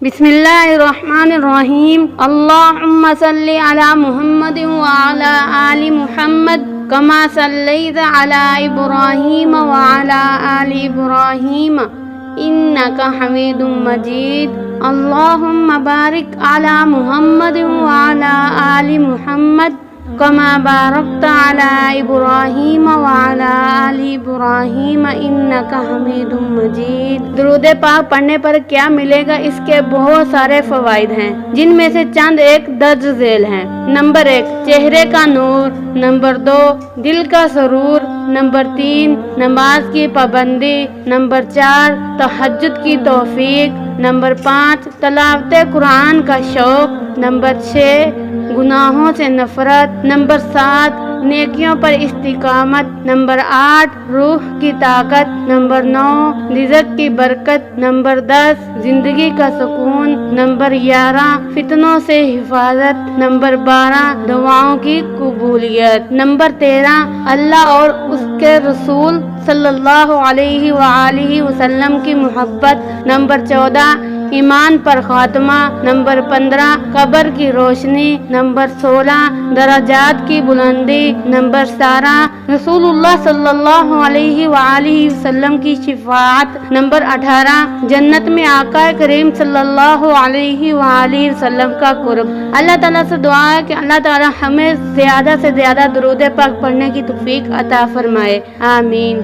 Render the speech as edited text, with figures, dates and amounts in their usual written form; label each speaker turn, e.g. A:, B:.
A: بسم اللہ الرحمن الرحیم اللہم صلی علی محمد وعلی آل محمد کما صلیت علی ابراہیم وعلی آل ابراہیم انکا حمید مجید اللہم بارک علی محمد وعلی آل محمد کما بارکت علی ابراہیم وعلی آل ابراہیم انکا حمید مجید۔ درود پاک پڑھنے پر کیا ملے گا؟ اس کے بہت سارے فوائد ہیں، جن میں سے چند ایک درج ذیل ہیں۔ نمبر 1، چہرے کا نور۔ نمبر 2، دل کا سرور۔ نمبر 3، نماز کی پابندی۔ نمبر 4، تہجد کی توفیق۔ نمبر 5، تلاوت قرآن کا شوق۔ نمبر 6، گناہوں سے نفرت۔ نمبر 7، نیکیوں پر استقامت۔ نمبر 8، روح کی طاقت۔ نمبر 9، رزق کی برکت۔ نمبر 10، زندگی کا سکون۔ نمبر 11، فتنوں سے حفاظت۔ نمبر 12، دعاؤں کی قبولیت۔ نمبر 13، اللہ اور اس کے رسول صلی اللہ علیہ وآلہ وسلم کی محبت۔ نمبر 14، ایمان پر خاتمہ۔ نمبر 15، قبر کی روشنی۔ نمبر 16، درجات کی بلندی۔ نمبر 17، رسول اللہ صلی اللہ علیہ وآلہ وسلم کی شفاعت۔ نمبر 18، جنت میں آقا کریم صلی اللہ علیہ وآلہ وسلم کا قرب۔ اللہ تعالیٰ سے دعا ہے کہ اللہ تعالیٰ ہمیں زیادہ سے زیادہ درود پاک پڑھنے کی توفیق عطا فرمائے، آمین۔